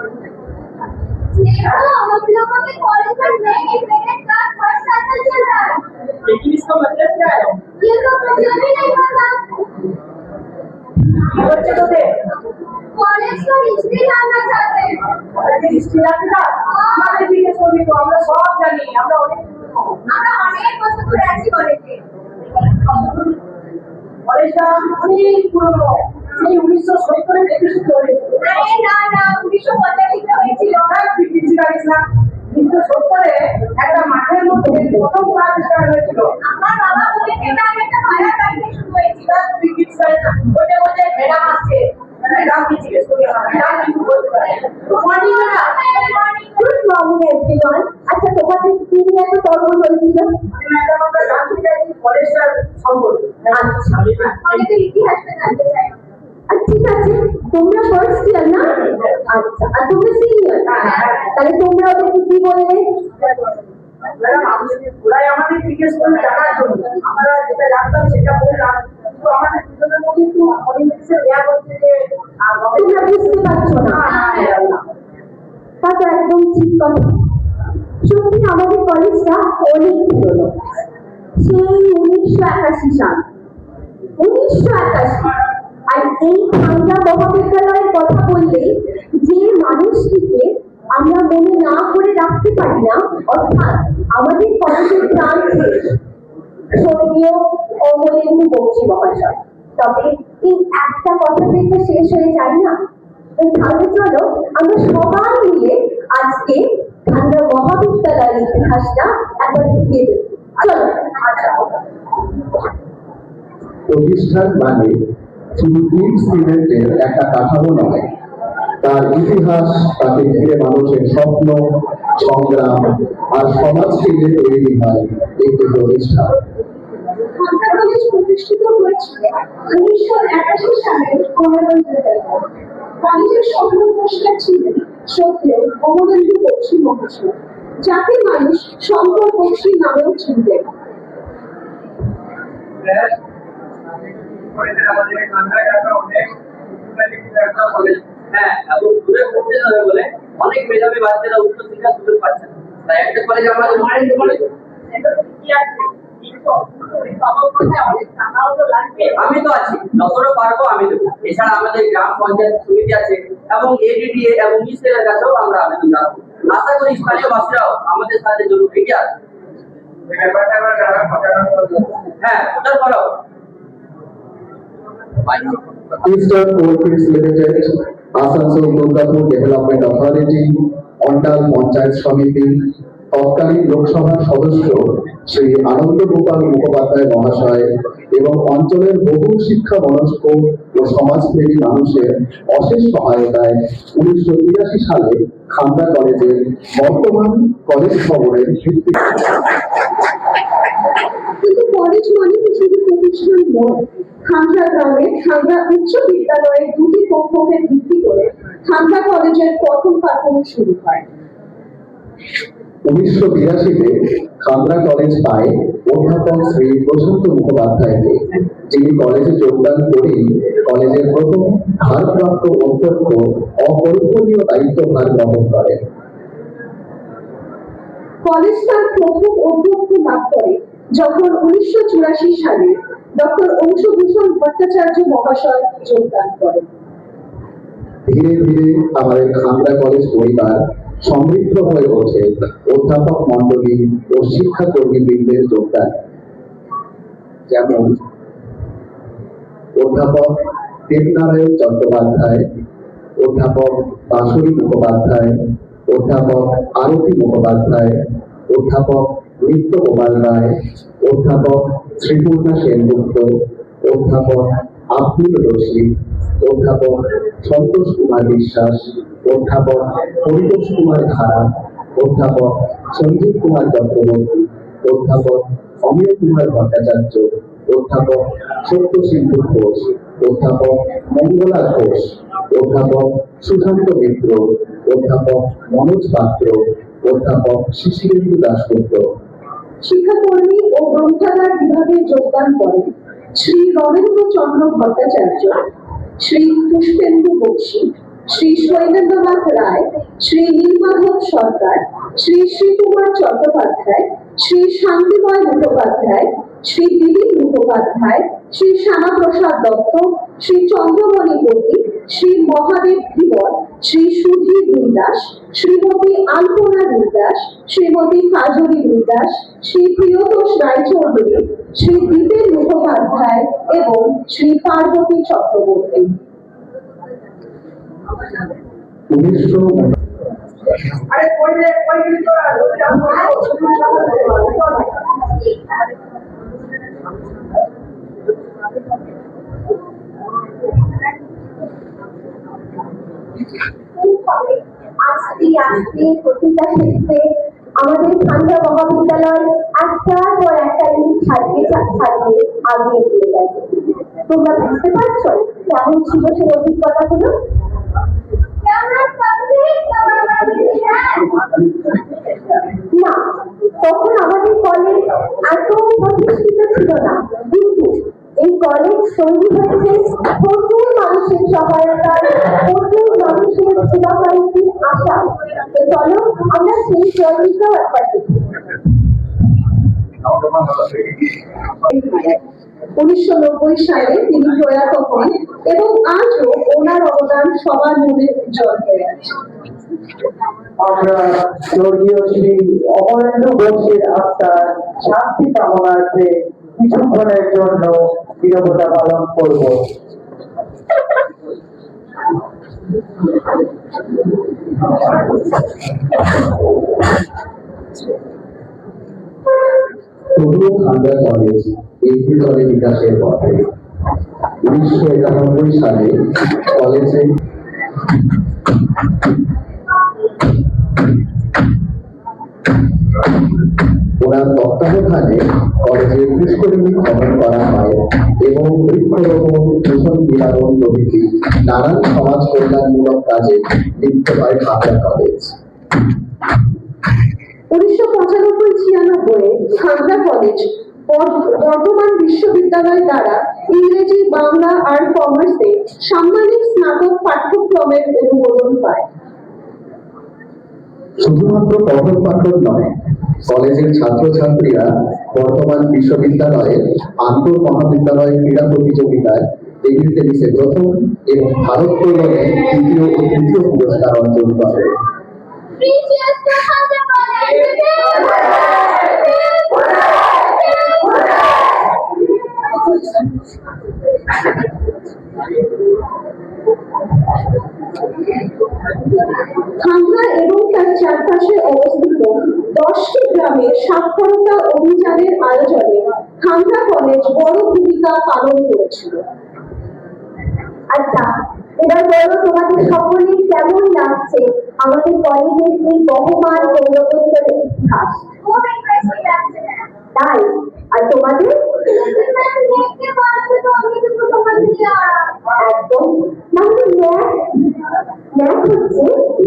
हम लोगों के कॉलेज में नए क्रेडिट कार्ड फर्स्ट साइकिल चल रहा है, लेकिन इसका मतलब क्या है? ये तो मुझे भी नहीं पता। बच्चे तो थे कॉलेज का हिस्ट्री जानना चाहते हैं। হিস্ট্রি জানি না, আমাদের জিজ্ঞেস করবি তো, আমরা সব জানি, আমরা অনেক বছর ধরে আছি কলেজে। কলেজটা অনেক পুরনো, সেই 1970 প্রতিষ্ঠিত হয়েছিল। আরে না না, 1985 হয়েছিল। তুই কিছু জানিস না? 1970 একটা মাঠের মধ্যে প্রথম ক্লাস স্টার্ট হয়েছিল। আমার বাবা বলেছে এটা একটা ভাড়া বাড়িতে শুরু হয়েছিল। তুই কিছু জানিস না? বলতে বলতে ম্যাডাম আসছে, ম্যাডাম কি জিজ্ঞেস করি, ম্যাডাম কিছু বলতে পারে। Morning madam. Good morning everyone. আচ্ছা, তোমাদের কি নিয়ে এত তর্ক চলছিল? ম্যাডাম আমরা জানতে চাইছি কলেজটার সম্পর্কে। আচ্ছা, কলেজের ইতিহাসটা জানতে চাই। ঠিক আছে, তোমরা ফার্স্ট ইয়ার না? আচ্ছা, আর তোমরা সিনিয়র? তাহলে তোমরা ওদেরকে কি বললে? ম্যাডাম ওরাই আমাদের জিজ্ঞেস করে জানার জন্য, আমরা যেটা জানতাম সেটা বললাম, কিন্তু আমাদের দুজনের মধ্যে একটু অনেক কিছু দেওয়া হচ্ছে যে তোমরা বুঝতে পারছো না। তা তো একদম ঠিক কথা। সত্যি আমাদের কলেজটা অনেক পুরনো, সেই 1981 সাল। 1981। আর এই খান্ডা মহাবিদ্যালয়ের কথা বললে যে মানুষটিকে আমরা মনে না করে রাখতে পারি না, অর্থাৎ আমাদের কলেজের প্রাণ স্বর্গীয় অমলেন্দু বক্সী মহাশয়। তবে এই একটা কথাতে তো শেষ হয়ে যায় না। তাহলে চলো আমরা সবাই মিলে আজকে খান্ডা মহাবিদ্যালয়ের ইতিহাসটা একবার ঢুকিয়ে দেব। চলো। প্রতিষ্ঠান মানে শুধু ইট সিমেন্টের একটা কাঠামো নয়, তার ইতিহাস, তাকে ঘিরে মানুষের স্বপ্ন, সংগ্রাম আর সমাজকে যে তৈরি হয় একটি প্রতিষ্ঠান। খান্ডা কলেজ প্রতিষ্ঠিত হয়েছিল 1981 সালের 15 জুলাই। কলেজের স্বপ্ন প্রতিষ্ঠা ছিলেন সত্যি অমলেন্দু বক্সী মহাশয়, যাকে মানুষ শঙ্কর বক্সী নামেও চিনতেন। অনেক মেধাবী বাচ্চারা উচ্চ শিক্ষার সুযোগ পাচ্ছে না, তাই একটা কলেজ আমাদের মাইন্ড কলেজ। আমি তো আছি, যতটা পারবো আমি দেবো। এছাড়া আমাদের গ্রাম পঞ্চায়েত সমিতি আছে এবং এডিডিএ এবং ইসের কাছেও আমরা আবেদন জানাবো। আশা করি স্থানীয় বাসীরাও আমাদের সাথে জরুর এগিয়ে আসবে। হ্যাঁ, প্রচার করো। Eastern coalfields limited, Asansol Durgapur development authority, Andal panchayat সমিতি, তৎকালীন লোকসভার সদস্য শ্রী আনন্দ গোপাল মুখোপাধ্যায় মহাশয় এবং অঞ্চলের বহু শিক্ষা মনস্ক ও সমাজপ্রেমী মানুষের অশেষ সহায়তায় 1983 সালে খান্ডা কলেজের বর্তমান কলেজ ভবনের ভিত্তি। কিন্তু কলেজ মানে শুধু প্রতিষ্ঠান নয়। খান্ডা গ্রামে খান্ডা উচ্চ বিদ্যালয়ের দুটি কক্ষকে ভিত্তি করে খান্ডা কলেজের পঠন পাঠন শুরু হয়। 1982-তে খান্ডা কলেজ পায় অধ্যাপক শ্রী প্রশান্ত মুখোপাধ্যায়কে, যিনি কলেজে যোগদান করেই কলেজের প্রথম ভারপ্রাপ্ত অধ্যক্ষ অকল্পনীয় দায়িত্বভার গ্রহণ করেন। কলেজ তার প্রথম অধ্যক্ষ লাভ করে যখন 1984 সালে ডক্টর অংশুভূষণ ভট্টাচার্য মহাশয় যোগদান করেন। ধীরে ধীরে আমাদের খান্ডা কলেজ পরিবার সমৃদ্ধ হয়ে ওঠে অধ্যাপক মন্ডলী ও শিক্ষাকর্মী বৃন্দের যোগদান। যেমন অধ্যাপক দেবনারায়ণ চট্টোপাধ্যায়, অধ্যাপক বাসুরী মুখোপাধ্যায়, অধ্যাপক আরতি মুখোপাধ্যায়, অধ্যাপক নিত্য গোপাল রায়, অধ্যাপক শ্রীপূর্ণা সেনগুপ্ত, অধ্যাপক আব্দুল রশিদ, অধ্যাপক সন্তোষ কুমার বিশ্বাস, অধ্যাপক পরিতোষ কুমার ধারা, অধ্যাপক সঞ্জীব কুমার চক্রবর্তী, অধ্যাপক অমিয় কুমার ভট্টাচার্য, অধ্যাপক সত্য সিন্ধু ঘোষ, অধ্যাপক মঙ্গলা ঘোষ, অধ্যাপক সুশান্ত মিত্র, অধ্যাপক মনোজ পাত্র, অধ্যাপক শিশিরেন্দু দাশগুপ্ত। শিক্ষাকর্মী ও গ্রন্থাগার বিভাগে যোগদান করেন শ্রী রবীন্দ্রচন্দ্র ভট্টাচার্য, শ্রী পুষ্পেন্দু বক্সী, শ্রী শৈলেন্দ্রনাথ রায়, শ্রী নীলমাধব সরকার, শ্রী শ্রীকুমার চট্টোপাধ্যায়, শ্রী শান্তিময় মুখোপাধ্যায়, শ্রী দিলীপ মুখোপাধ্যায়, শ্রী শ্যামাপ্রসাদ দত্ত, শ্রী চন্দ্রমণি পণ্ডিত, শ্রী মহাদেব ধীবর, শ্রী সুধীর রুইদাস, শ্রীমতী আলপনা রুইদাস, শ্রীমতী কাজলী রুইদাস, শ্রী প্রিয়তোষ রায়চৌধুরী, শ্রী দীপেন মুখোপাধ্যায় এবং শ্রী পার্বতী চক্রবর্তী। 1900 আরে কই দিন তোরা আস্তে আস্তে প্রতিটা ক্ষেত্রে আমাদের খান্ডা মহাবিদ্যালয় একটার পর একটা ইউনিট ছাড়িয়ে আগিয়ে দিয়ে গেছে। তোমরা বুঝতে পারছো কেমন ছিল সেই অভিজ্ঞতাগুলো? না, তখন আমাদের কলেজ এত প্রতিষ্ঠিত ছিল না, কিন্তু এই কলেজ তৈরি হয়েছে প্রচুর মানুষের সহায়তায়, প্রচুর মানুষের সেবাকারীর আশা। তো চলো আমরা সেই জার্নিটাও একবার দেখি। 1990 সালে তিনি প্রয়াত হন এবং আজও ওনার অবদান সবার মনে উজ্জ্বল হয়ে আছে। আমরা স্বর্গীয় শ্রী অমরেন্দ্র ঘোষের আত্মার শান্তি কামনার্থে কিছুক্ষণের জন্য নীরবতা পালন করব। তবুও খান্ডা কলেজ একটি দলে বিকাশের পথে 1991 সালে কলেজে ওনার তত্ত্বাবধানে কলেজের পুষ্করিণী খনন করা হয় এবং বৃক্ষরোপণ, দূষণ নিবারণ প্রভৃতি নানান সমাজ কল্যাণমূলক কাজে লিপ্ত হয় খান্ডা কলেজ। 1995-96 খান্ডা কলেজ বর্ধমান বিশ্ববিদ্যালয় দ্বারা ইংরেজি, বাংলা আর কমার্সে সাম্মানিক স্নাতক পাঠ্যক্রমের অনুমোদন পায়। শুধুমাত্র পঠন পাঠন নয়, কলেজের ছাত্রছাত্রীরা বর্তমান বিশ্ববিদ্যালয়ের আন্তর মহাবিদ্যালয় ক্রীড়া প্রতিযোগিতায় টেবিল টেনিসে প্রথম এবং ভারোত্তোলনে তৃতীয় ও তৃতীয় পুরস্কার অর্জন করে। খান্ডা এবং তার চারপাশে অবস্থিত 10টি গ্রামে সাক্ষরতা অভিযানের আয়োজনে খান্ডা কলেজ বড় ভূমিকা পালন করেছিল। আচ্ছা, এবার বলো তোমাদের সকলের কেমন লাগছে আমাদের কলেজের এই বহমান গৌরবোত্তর ইতিহাস? তাই? আর তোমাদের? একদম। মানে ন্যাক হচ্ছে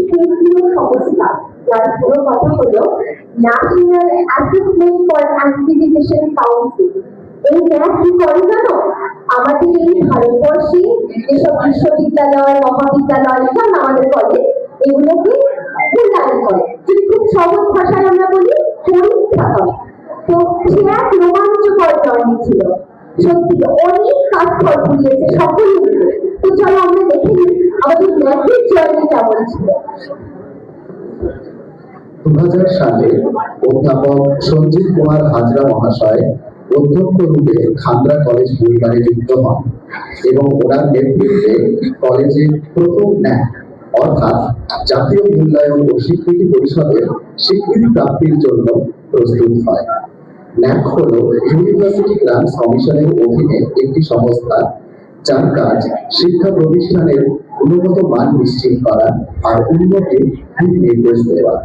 কেন্দ্রীয় সংস্থা, যার পুরো কথা হলো national assessment for accreditation council. এই ন্যাক কি করে জানো? আমাদের এই ভারতবর্ষে যেসব বিশ্ববিদ্যালয়, মহাবিদ্যালয়, যেমন আমাদের কলেজ, এগুলোকে মূল্যায়ন করে। যদি খুব সহজ ভাষায় আমরা বলি, পরীক্ষা করে। তো সে এক রোমাঞ্চকর জার্নি ছিল, সত্যি অনেক কাজ ফল ফুরিয়েছে সকলে মিলে। তো চলো আমরা দেখে নিই আমাদের ম্যাথের জার্নি কেমন ছিল। 2000 সালে অধ্যাপক সঞ্জীব কুমার হাজরা মহাশয় অধ্যক্ষ রূপে খান্ডা কলেজ পরিবারে যুক্ত হন এবং ওনার নেতৃত্বে কলেজের প্রথম ন্যাক অর্থাৎ জাতীয় মূল্যায়ন ও স্বীকৃতি পরিষদের স্বীকৃতি প্রাপ্তির জন্য প্রস্তুত হয়। ন্যাক হল ইউনিভার্সিটি গ্রান্টস কমিশনের অধীনে একটি সংস্থা, যার কাজ শিক্ষা প্রতিষ্ঠানের গুণগত মান নিশ্চিত করা আর উন্নতির দিক নির্দেশ দেওয়া।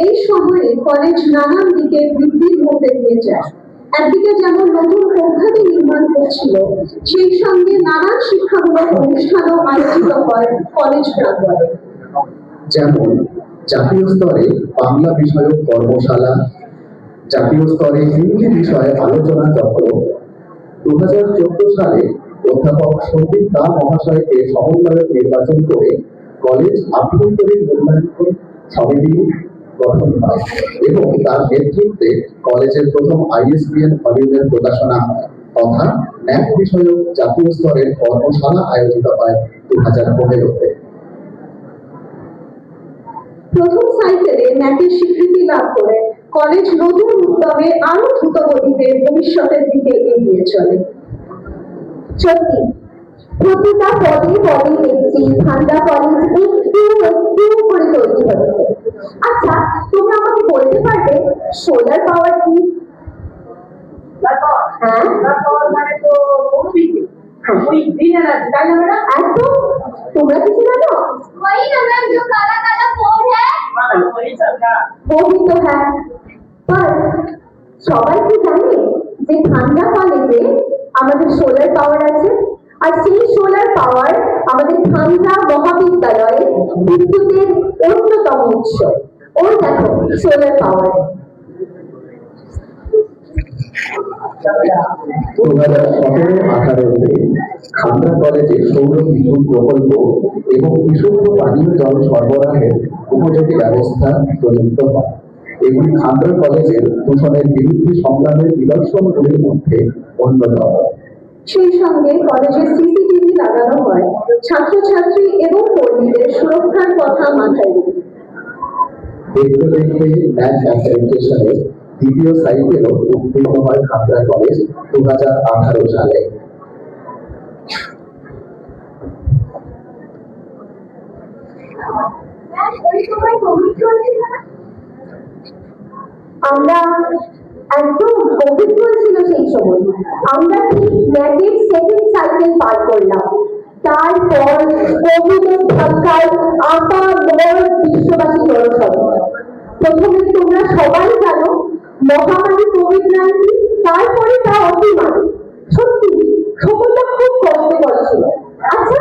এই সময়ে কলেজ নানান দিকে বৃদ্ধির মধ্যে দিয়ে যায়। একদিকে যেমন নতুন প্রভাবে নির্মাণ করছিল, সেই সঙ্গে নানান শিক্ষামূলক অনুষ্ঠানও আয়োজিত হয় কলেজ প্রাঙ্গণে। যেমন জাতীয় স্তরে বাংলা বিষয়ক কর্মশালা, জাতীয় স্তরে হিন্দি বিষয়ে আলোচনা চক্র, 2014 সালে অধ্যাপক সন্দীপ দা মহাশয়কে সমন্বয়ক নির্বাচন করে কলেজ আভ্যন্তরীণ মূল্যায়ন সমিতি গঠন হয় এবং তার নেতৃত্বে কলেজের প্রথম ISBN ভলিউমের প্রকাশনা হয় তথা ন্যাক বিষয়ক জাতীয় স্তরের কর্মশালা আয়োজিত হয় 2015-তে। প্রথম সাইকেলে ন্যাকের স্বীকৃতি লাভ করে কলেজ নতুন উদ্যমে আরো দ্রুত গতিতে ভবিষ্যতের দিকে এগিয়ে চলে। সত্যি প্রতিটা পদে পদে দেখছি ঠান্ডা কলেজ একটু একটু করে তৈরি হচ্ছে। আচ্ছা, তোমরা আমাকে বলতে পারবে সোলার পাওয়ার কি? তারপর হ্যাঁ, তারপর মানে তো বিদ্যুৎ ওই গ্রিন এনার্জি, তাই না ম্যাডাম? একদম। তোমরা কিছু জানো? वही ना मैम जो काला काला बोर्ड है। वही सब ना। वही तो है। पर সবাই কি জানে যে ঠান্ডা কলেজে আমাদের সোলার পাওয়ার আছে, আর সেই সোলার পাওয়ার আমাদের ঠান্ডা মহাবিদ্যালয়ে বিদ্যুতের অন্যতম উৎস। ওই দেখো সোলার পাওয়ার। 2017-18-তে খান্ডা কলেজে সৌর বিদ্যুৎ প্রকল্প এবং বিশুদ্ধ পানীয় জল সরবরাহের উপযোগী ব্যবস্থা প্রযুক্ত হয়। এগুলি খান্ডা কলেজের দূষণের বিরুদ্ধে সংগ্রামের নিদর্শনগুলির মধ্যে অন্যতম। সেই সঙ্গে কলেজে সিসিটিভি লাগানো হয় ছাত্রছাত্রী এবং কর্মীদের সুরক্ষার কথা মাথায় রেখে। দেখতে দেখতে ন্যাক অ্যাক্রেডিটেশনের দ্বিতীয় সাইকেলও উত্তীর্ণ হয় খান্ডা কলেজ 2018 সালে। मैम कोई तो कोई कोविड चलছিল না? আমরা একদম কোভিড চলছিল সেই সময়। আমরা ঠিক ন্যাকের সেকেন্ড সাইকেল পার করলাম। তারপর কোভিডের ধাক্কায় আশা মোর বিশ্ববাসী জনসভা। প্রথমে তোমরা সবাই জানো মহামারী কোভিড-19, তারপরে তা অতিমারী। সত্যি সময়টা খুব কষ্টকর ছিল। আচ্ছা,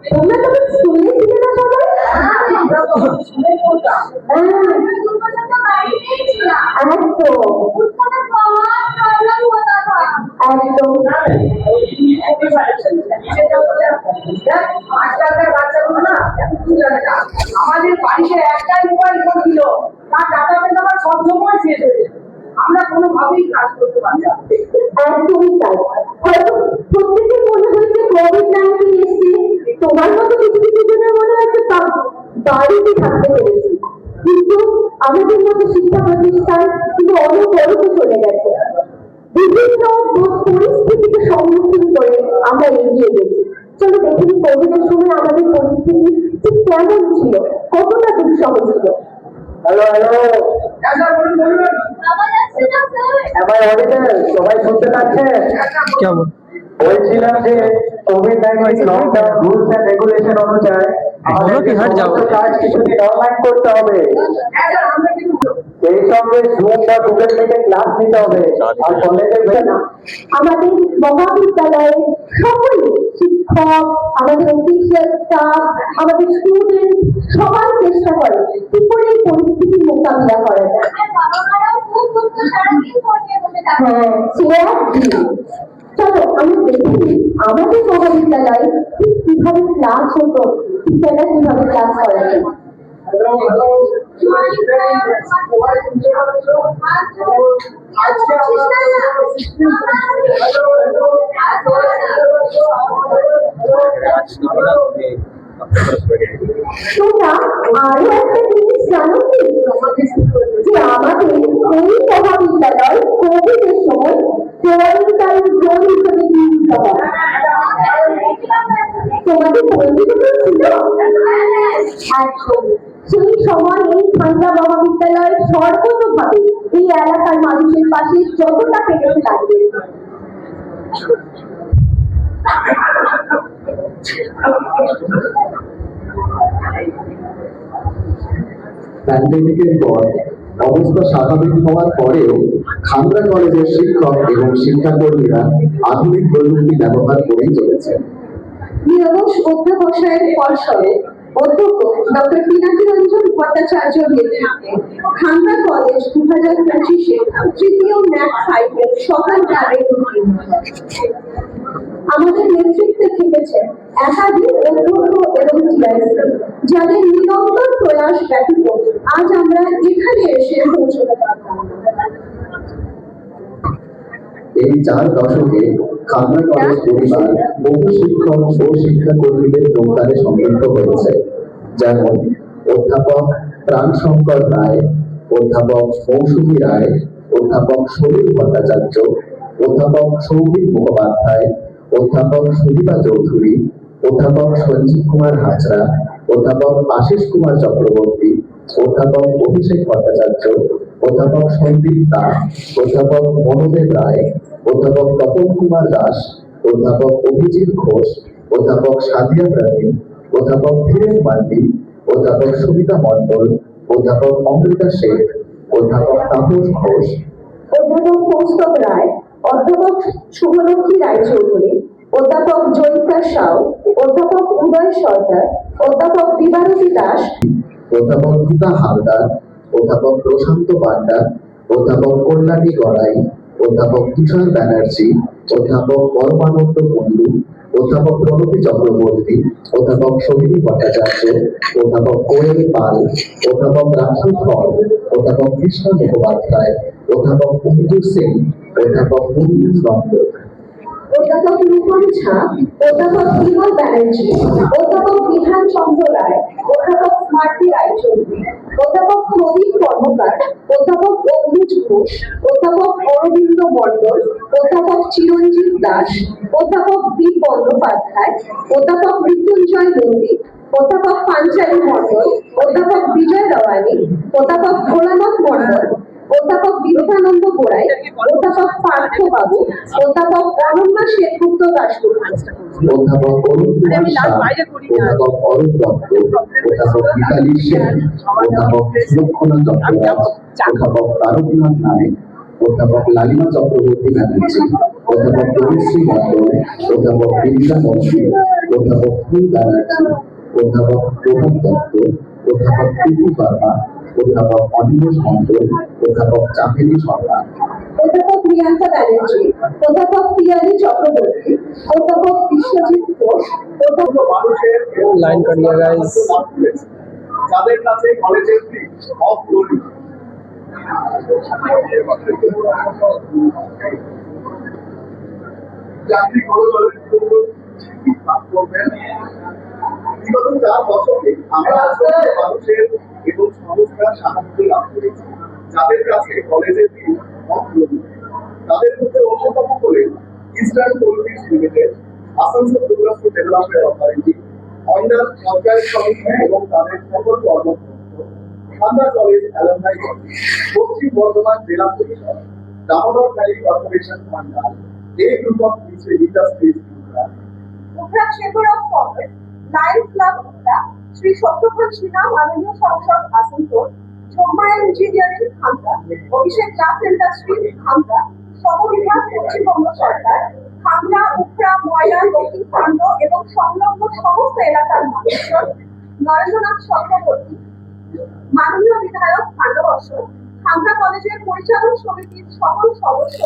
তোমরা তখন স্কুলে ছিলে না সবাই? আমরা তো শুনে পড়তাম। হ্যাঁ, मैं तो पसंद गाड़ी नहीं छिला। একদম उसको तो बहुत प्रॉब्लम होता था। একদম। আজকালকার বাচ্চাগুলো না কিছু জানে না। আমাদের বাড়িতে একটাই মোবাইল ফোন ছিল, তার ডাটা পেতাম সব সময় শেষ হয়ে যেত। আমরা কোনোভাবেই কাজ করতে পারতাম না। একদমই তাই। হয়তো প্রত্যেকের মনে হয়েছে কোভিড-19 এসছে, তোমার মতো কিছু কিছু জনের মনে হচ্ছে বাড়িতে থাকতে পেরেছি, কিন্তু আমাদের মতো শিক্ষা প্রতিষ্ঠান কিন্তু অনবরত চলে গেছে। বিভিন্ন পরিস্থিতিকে সম্মুখীন করে আমরা এগিয়ে গেছি। চলো দেখে নিই কোভিডের সময় আমাদের পরিস্থিতি ঠিক কেমন ছিল, কতটা দুঃসহ ছিল। হ্যালো হ্যালো, স্যার বলুন বলুন। आवाज আসছে না স্যার? আমার অডিটর সবাই শুনতে পাচ্ছে? কেমন বলছিলাম যে কোভিড-19 লকডাউন রুলস এন্ড রেগুলেশন অনুযায়ী কি হাট যাও? কাজ কিছুদিন অনলাইন করতে হবে। সেই সঙ্গে জুম বা গুগল মিটে ক্লাস নিতে হবে। আর কলেজে না, আমাদের মহাবিদ্যালয়ে সকলে শিক্ষক, আমাদের অফিসিয়াল স্টাফ, আমাদের স্টুডেন্ট সবাই চেষ্টা করে কি করে এই পরিস্থিতির মোকাবিলা করা যায়। আর বাবা-মারাও খুব সুন্দর সারাদিন ফোন নিয়ে বসে থাকে। হ্যাঁ, চেয়ার দিন। চলো আমি দেখি আমাদের মহাবিদ্যালয়ে ঠিক কিভাবে ক্লাস হতো, টিচাররা কিভাবে ক্লাস করাতো। হ্যালো হ্যালো, সবাই শুনতে পাচ্ছো? আজকে তোমরা আরো একটা জিনিস জানো কি, যে আমাদের এই মহাবিদ্যালয় কোভিডের সময় কোয়ারেন্টাইন জোন হিসেবে চিহ্নিত হয়। তোমাদের পরিচিত ছিল? একদম। সেই সময় এই ঠান্ডা মহাবিদ্যালয় সর্বতভাবে এই এলাকার মানুষের পাশে যতটা পেরেছে দাঁড়িয়েছে। প্যান্ডেমিকের পর অবস্থা স্বাভাবিক হওয়ার পরেও খান্ডা কলেজের শিক্ষক এবং শিক্ষাকর্মীরা আধুনিক প্রযুক্তি ব্যবহার করেই চলেছেন। নিরবশ অধ্যাপসায়ের ফলস্বরূপ অধ্যক্ষ ডক্টর পিনাকি রঞ্জন ভট্টাচার্যের নেতৃত্বে খান্ডা কলেজ 2025-এ তৃতীয় ন্যাক সাইকেল সফলভাবে উত্তীর্ণ হয়। আমাদের নেতৃত্বে থেকেছে একাধিক অধ্যক্ষ এবং টিআইসি, যাদের নিরন্তর প্রয়াস ব্যতীত আজ আমরা এখানে এসে পৌঁছতে পারতাম না। এই 4 দশকে খালনা কলেজ পরিবার বহু শিক্ষক ও শিক্ষাকর্মীদের যোগদানে সমৃদ্ধ হয়েছে, যেমন অধ্যাপক প্রাণশঙ্কর রায়, অধ্যাপক মৌসুমী রায়, অধ্যাপক সলিল ভট্টাচার্য, অধ্যাপক সৌভিক মুখোপাধ্যায়, অধ্যাপক সুদীপা চৌধুরী, অধ্যাপক সঞ্জীব কুমার হাজরা, অধ্যাপক আশিস কুমার চক্রবর্তী, অধ্যাপক অভিষেক ভট্টাচার্য, অধ্যাপক সন্দীপ দাস, অধ্যাপক মনোদেব রায়, অধ্যাপক তপন কুমার দাস, অধ্যাপক অভিজিৎ ঘোষ, অধ্যাপক সাদিয়া প্রাণী, অধ্যাপক ধীরেন মান্ডি, অধ্যাপক সুমিতা মণ্ডল, অধ্যাপক অমৃতা শেখ, অধ্যাপক তাপস ঘোষ, অধ্যাপক কৌস্তব রায়, অধ্যাপক শুভলক্ষ্মী রায়চৌধুরী, অধ্যাপক জয়িতা সাউ, অধ্যাপক উদয় সরকার, অধ্যাপক বিভারতী দাস, অধ্যাপক গীতা হালদার, অধ্যাপক প্রশান্ত পান্ডা, অধ্যাপক কল্যাণী গড়াই, অধ্যাপক তুষার ব্যানার্জি, অধ্যাপক পরমানন্দ কুণ্ডু, অধ্যাপক প্রণতি চক্রবর্তী, অধ্যাপক সোহিনী ভট্টাচার্য, অধ্যাপক কোয়েল পাল, অধ্যাপক রাখি কর, অধ্যাপক কৃষ্ণ মুখোপাধ্যায়, অধ্যাপক অঙ্কুর সিং, অধ্যাপক মুন্নু নন্দ, অধ্যাপক রূপম ঝা, অধ্যাপক বিমল ব্যানার্জি, অধ্যাপক বিধান চন্দ্র রায়, অধ্যাপক স্মার্তি রায়চৌধুরী, অধ্যাপক প্রদীপ কর্মকার, অধ্যাপক অম্বুজ ঘোষ, অধ্যাপক অরবিন্দ মণ্ডল, অধ্যাপক চিরঞ্জিত দাস, অধ্যাপক বি বন্দ্যোপাধ্যায়, অধ্যাপক মৃত্যুঞ্জয় নন্দী, অধ্যাপক পাঞ্চালী মণ্ডল, অধ্যাপক বিজয় রাওয়ানি, অধ্যাপক ভোলানাথ মণ্ডল, অধ্যাপক বিবেকানন্দ গোড়াই, অধ্যাপক পার্থ বাবু, অধ্যাপক অনন্যা সেনগুপ্ত দাশগুপ্ত, অধ্যাপক অরুণ কুমার শাহ, অধ্যাপক অরূপ দত্ত, অধ্যাপক মিতালি সেন, অধ্যাপক সুলক্ষণা চট্টোপাধ্যায়, অধ্যাপক তারকনাথ নায়েক, অধ্যাপক লালিমা চক্রবর্তী ব্যানার্জি, অধ্যাপক তনুশ্রী মণ্ডল, অধ্যাপক বিদ্যা মন্ত্রী, অধ্যাপক ফুল ব্যানার্জি, অধ্যাপক প্রভাত দত্ত, অধ্যাপক প্রীতি বর্মা, অধ্যাপক অনিমেষ মণ্ডল, অধ্যাপক চাঁদেনী সরকার, অধ্যাপক প্রিয়াঙ্কা ব্যানার্জি, অধ্যাপক পিয়ালি চক্রবর্তী, অধ্যাপক বিশ্বজিৎ ঘোষ, অধ্যাপক মানুষের লাইন কাটিয়ে guys। যাদের কাছে কলেজের ফি অফ লোড চাকরি কলেজের জন্য কি কাজ করবেন? বিগত 4 দশকে আমরা আসলে মানুষের এবং সংস্থার সাহায্য লাভ করেছি, যাদের কাছে কলেজের ফি অফ লোড। তাদের মধ্যে অন্যতম হলেন eastern coalfields limited, Asansol Durgapur development authority, অন্ডার পঞ্চায়েত সমিতি এবং তাদের সকল কর্মকর্তা, খালনা কলেজ অ্যালামনাই কমিটি, পশ্চিম বর্ধমান জেলা পরিষদ, Damodar valley corporation funder, A group of industries, Uttarakhand chamber of commerce, lions club Uttara, Shri Satyabhan Sinha মাননীয় সংসদ আসানসোল, ঝম্মা ইঞ্জিনিয়ারিং খামটা, অভিষেক গ্লাস ইন্ডাস্ট্রিজ খামটা, সমবিভাগ পশ্চিমবঙ্গ সরকার, খামড়া, উত্তরা, ময়না, দক্ষিণ খণ্ড এবং সংলগ্ন সমস্ত এলাকার মানুষজন, নরেন্দ্রনাথ চক্রবর্তী, মাননীয় বিধায়ক ভারতবর্ষ, খামড়া কলেজের পরিচালন সমিতির সকল সদস্য